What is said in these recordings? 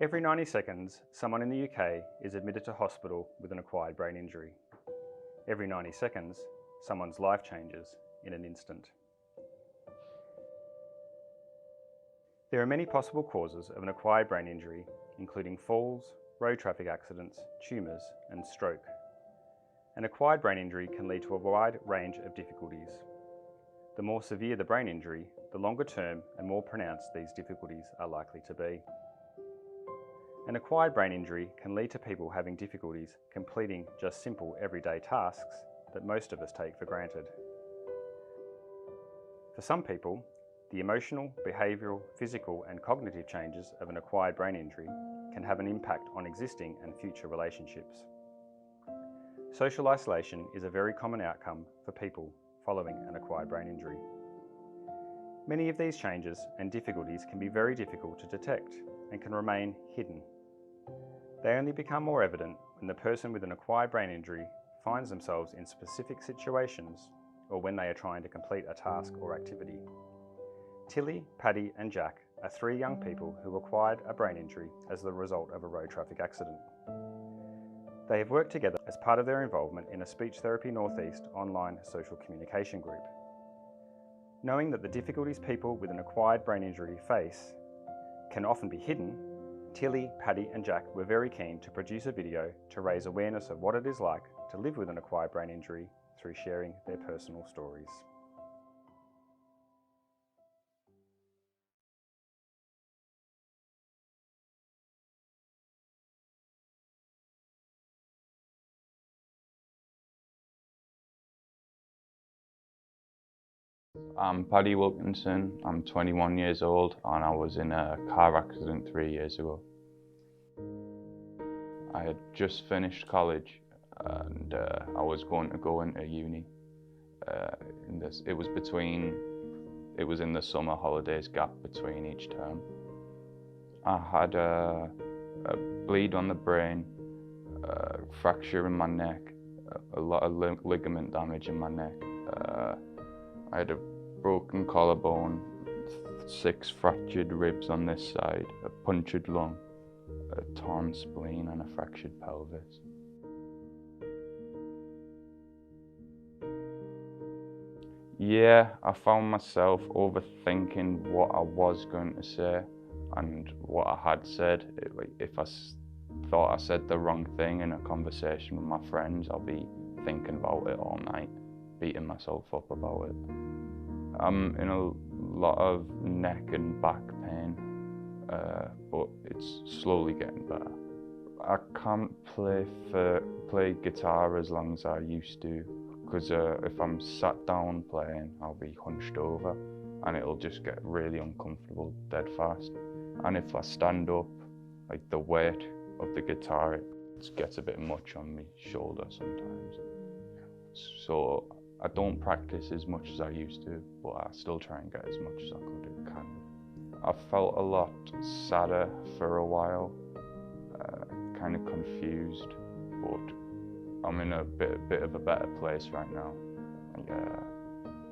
Every 90 seconds, someone in the UK is admitted to hospital with an acquired brain injury. Every 90 seconds, someone's life changes in an instant. There are many possible causes of an acquired brain injury, including falls, road traffic accidents, tumours, and stroke. An acquired brain injury can lead to a wide range of difficulties. The more severe the brain injury, the longer term and more pronounced these difficulties are likely to be. An acquired brain injury can lead to people having difficulties completing just simple everyday tasks that most of us take for granted. For some people, the emotional, behavioural, physical and cognitive changes of an acquired brain injury can have an impact on existing and future relationships. Social isolation is a very common outcome for people following an acquired brain injury. Many of these changes and difficulties can be very difficult to detect and can remain hidden. They only become more evident when the person with an acquired brain injury finds themselves in specific situations or when they are trying to complete a task or activity. Tilly, Paddy and Jack are three young people who acquired a brain injury as the result of a road traffic accident. They have worked together as part of their involvement in a Speech Therapy Northeast online social communication group. Knowing that the difficulties people with an acquired brain injury face can often be hidden, Tilly, Paddy and Jack were very keen to produce a video to raise awareness of what it is like to live with an acquired brain injury through sharing their personal stories. I'm Paddy Wilkinson, I'm 21 years old and I was in a car accident 3 years ago. I had just finished college and I was going to go into uni. It was in the summer holidays gap between each term. I had a bleed on the brain, a fracture in my neck, a lot of ligament damage in my neck. I had a broken collarbone, 6 fractured ribs on this side, a punctured lung, a torn spleen and a fractured pelvis. Yeah, I found myself overthinking what I was going to say and what I had said. If I thought I said the wrong thing in a conversation with my friends, I'll be thinking about it all night, beating myself up about it. I'm in a lot of neck and back pain, but it's slowly getting better. I can't play guitar as long as I used to, because if I'm sat down playing, I'll be hunched over and it'll just get really uncomfortable dead fast. And if I stand up, like the weight of the guitar, it gets a bit much on my shoulder sometimes. So I don't practice as much as I used to, but I still try and get as much as I can. I felt a lot sadder for a while, kind of confused, but I'm in a bit of a better place right now.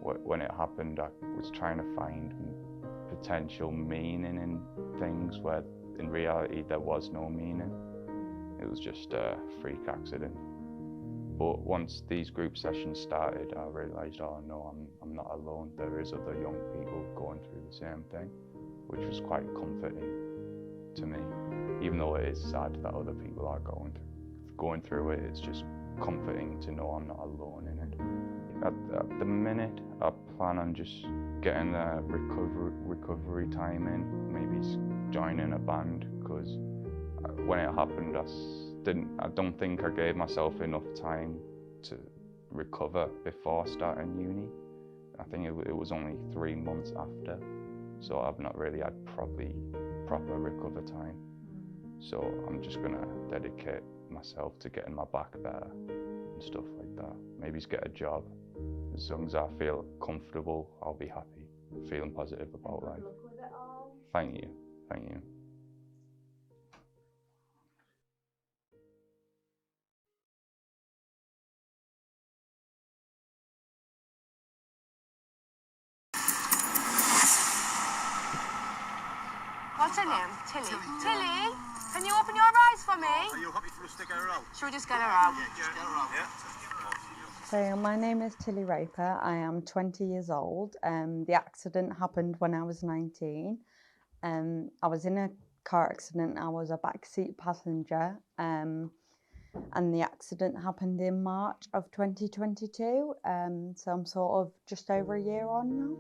When it happened, I was trying to find potential meaning in things where in reality there was no meaning. It was just a freak accident. But once these group sessions started, I realised, oh no, I'm not alone. There is other young people going through the same thing, which was quite comforting to me. Even though it is sad that other people are going through it, it's just comforting to know I'm not alone in it. At the minute, I plan on just getting a recovery time in, maybe joining a band, because when it happened, I don't think I gave myself enough time to recover before starting uni. I think it was only 3 months after, so I've not really had proper recover time. So I'm just gonna dedicate myself to getting my back better and stuff like that. Maybe just get a job. As long as I feel comfortable, I'll be happy, feeling positive about life. Thank you, thank you. What's her name? Tilly. Tilly? Can you open your eyes for me? Are you happy for us to get her out? Should we just get her out? Yeah, just get her out. Yeah. So my name is Tilly Raper. I am 20 years old. The accident happened when I was 19. I was in a car accident. I was a backseat passenger. And the accident happened in March of 2022. So I'm sort of just over a year on now.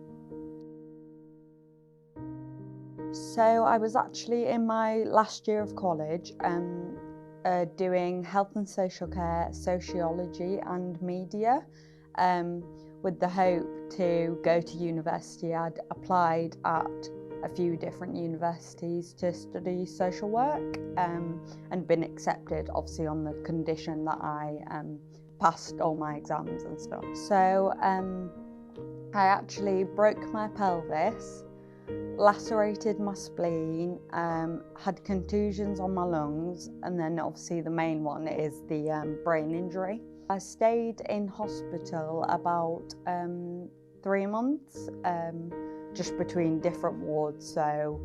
So I was actually in my last year of college, doing health and social care, sociology and media, with the hope to go to university. I'd applied at a few different universities to study social work, and been accepted, obviously on the condition that I passed all my exams and stuff. So I actually broke my pelvis, lacerated my spleen, had contusions on my lungs, and then obviously the main one is the brain injury. I stayed in hospital about 3 months, just between different wards. So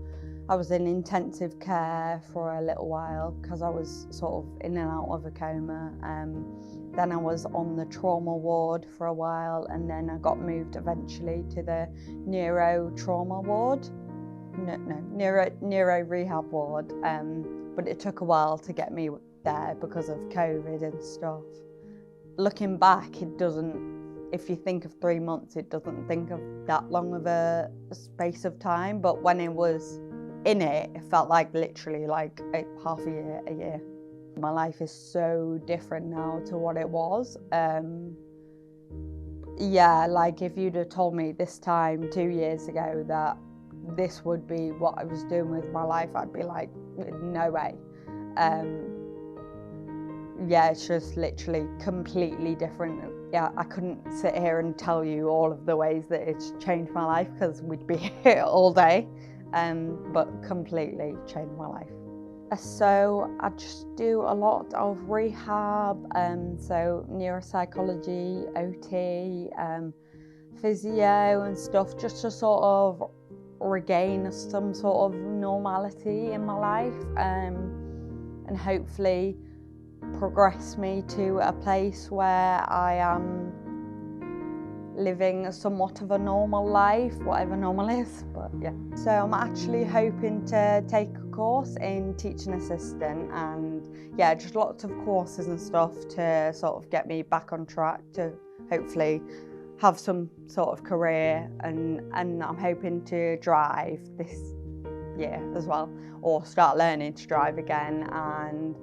I was in intensive care for a little while because I was sort of in and out of a coma. Then I was on the trauma ward for a while, and then I got moved eventually to the neuro trauma ward. Neuro rehab ward, but it took a while to get me there because of COVID and stuff. Looking back, it doesn't, if you think of 3 months, it doesn't think of that long of a space of time, but when it was in it, it felt like literally like half a year. My life is so different now to what it was. Yeah, like if you'd have told me this time 2 years ago that this would be what I was doing with my life, I'd be like, no way. Yeah, it's just literally completely different. Yeah, I couldn't sit here and tell you all of the ways that it's changed my life because we'd be here all day, but completely changed my life. So I just do a lot of rehab, so neuropsychology, OT, physio and stuff, just to sort of regain some sort of normality in my life, and hopefully progress me to a place where I am living somewhat of a normal life, whatever normal is, but yeah. So I'm actually hoping to take a course in teaching assistant, and yeah, just lots of courses and stuff to sort of get me back on track to hopefully have some sort of career, and I'm hoping to drive this year as well, or start learning to drive again, and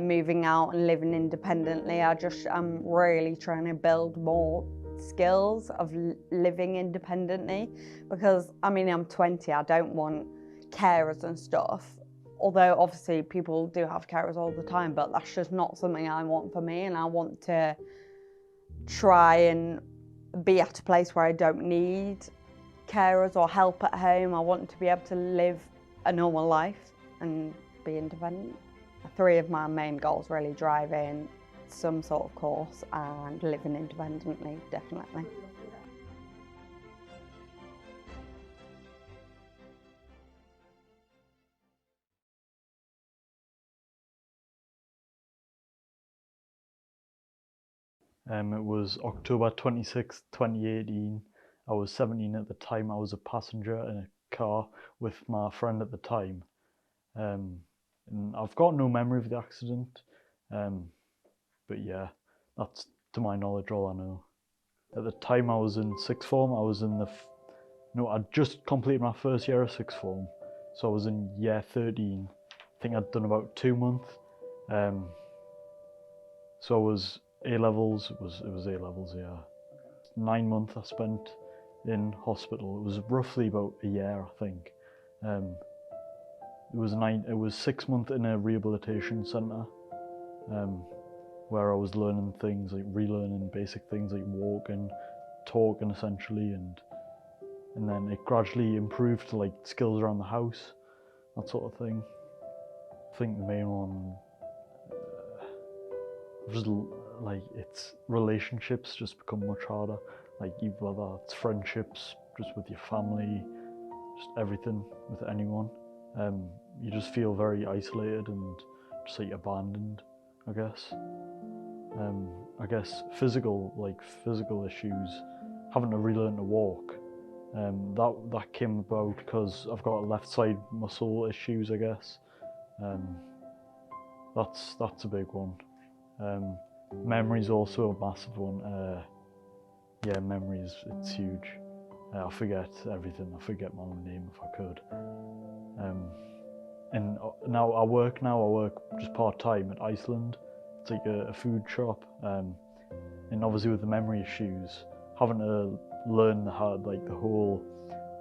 moving out and living independently. I'm really trying to build more skills of living independently, because I mean, I'm 20, I don't want carers and stuff, although obviously people do have carers all the time, but that's just not something I want for me, and I want to try and be at a place where I don't need carers or help at home. I want to be able to live a normal life and be independent. 3 of my main goals really: driving, some sort of course, and living independently, definitely. It was October 26th, 2018. I was 17 at the time. I was a passenger in a car with my friend at the time. And I've got no memory of the accident, but yeah, that's to my knowledge all I know. At the time I was in sixth form. I was in I'd just completed my first year of sixth form, so I was in year 13. I think I'd done about 2 months. So I was A-levels, it was A-levels, yeah. 9 months I spent in hospital. It was roughly about a year, I think. It was 6 months in a rehabilitation centre, where I was learning things, like relearning basic things like walking, talking essentially, and then it gradually improved to like skills around the house, that sort of thing. I think the main one, just like, it's relationships just become much harder, like whether it's friendships, just with your family, just everything with anyone. You just feel very isolated and just like abandoned, I guess. I guess physical issues, having to relearn to walk, that came about because I've got left side muscle issues, I guess. That's a big one. Memory's also a massive one. Yeah, memories, it's huge. I forget everything. I forget my own name if I could. And now I work just part-time at Iceland. It's like a food shop. And obviously with the memory issues, having to learn how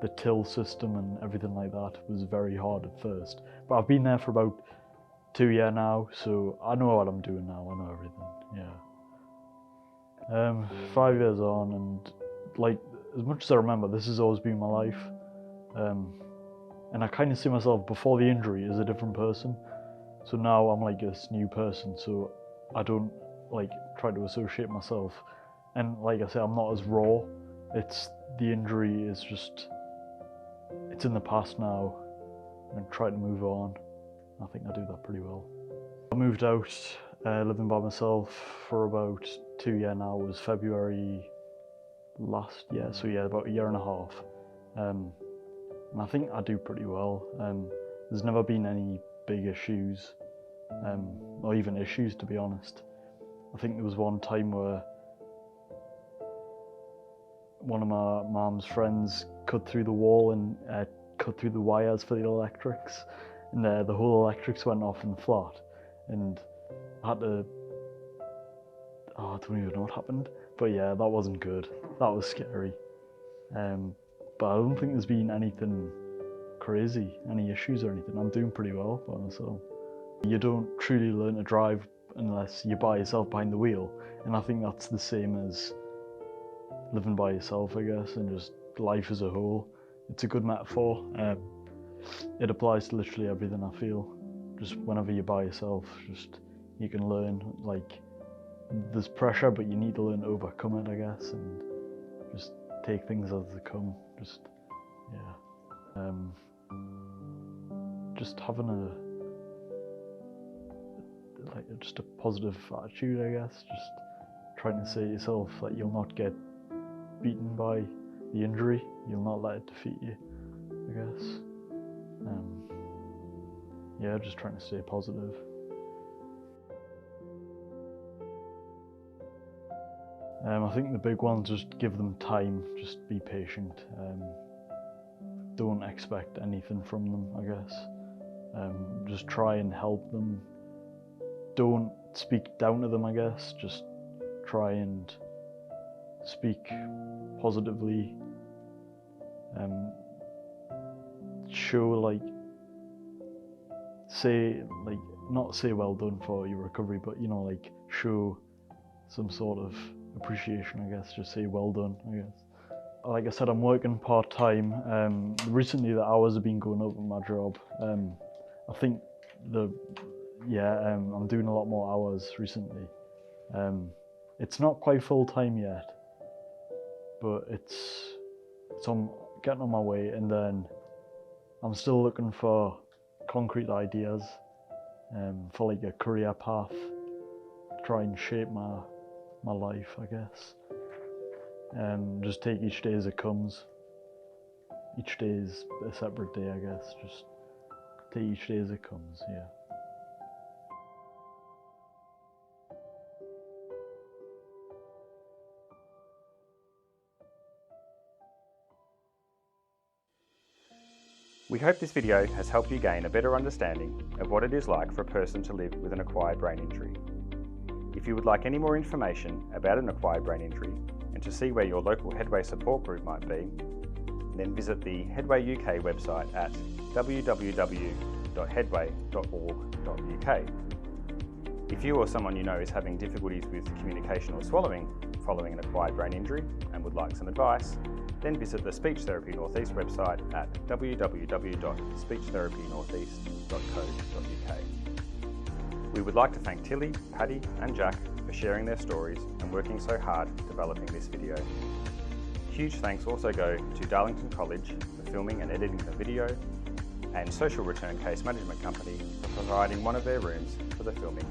the till system and everything like that was very hard at first. But I've been there for about 2 years now, so I know what I'm doing now. I know everything. Yeah. 5 years on, and like as much as I remember, this has always been my life. And I kind of see myself before the injury as a different person. So now I'm like this new person. So I don't like try to associate myself. And like I say, I'm not as raw. It's the injury is just, it's in the past now, and try to move on. I think I do that pretty well. I moved out living by myself for about 2 years now. It was February last year, so yeah, about 1.5 years. And I think I do pretty well. There's never been any big issues, or even issues, to be honest. I think there was one time where one of my mum's friends cut through the wall and cut through the wires for the electrics, and the whole electrics went off in the flat, and I had to, I don't even know what happened, but yeah, that wasn't good. That was scary. But I don't think there's been anything crazy, any issues or anything. I'm doing pretty well by myself. You don't truly learn to drive unless you're by yourself behind the wheel, and I think that's the same as living by yourself, I guess, and just life as a whole. It's a good metaphor. It applies to literally everything, I feel. Just whenever you're by yourself, just you can learn, like, there's pressure, but you need to learn to overcome it, I guess, and just take things as they come. Just, yeah. Just having just a positive attitude, I guess. Just trying to say to yourself that you'll not get beaten by the injury. You'll not let it defeat you, I guess. Yeah, just trying to stay positive. I think the big ones, just give them time, just be patient. Don't expect anything from them, I guess. Just try and help them. Don't speak down to them, I guess. Just try and speak positively. Show, like, say, like, not say well done for your recovery, but, you know, like, show some sort of appreciation, I guess. Just say well done, I guess. Like I said, I'm working part-time. Recently the hours have been going up in my job. I think I'm doing a lot more hours recently. It's not quite full-time yet, but it's getting on my way, and then I'm still looking for concrete ideas for like a career path, try and shape my life, I guess. Just take each day as it comes. Each day is a separate day, I guess. Just take each day as it comes, yeah. We hope this video has helped you gain a better understanding of what it is like for a person to live with an acquired brain injury. If you would like any more information about an acquired brain injury and to see where your local Headway support group might be, then visit the Headway UK website at www.headway.org.uk. If you or someone you know is having difficulties with communication or swallowing following an acquired brain injury and would like some advice, then visit the Speech Therapy Northeast website at www.speechtherapynortheast.co.uk. We would like to thank Tilly, Paddy and Jack for sharing their stories and working so hard developing this video. Huge thanks also go to Darlington College for filming and editing the video, and Social Return Case Management Company for providing one of their rooms for the filming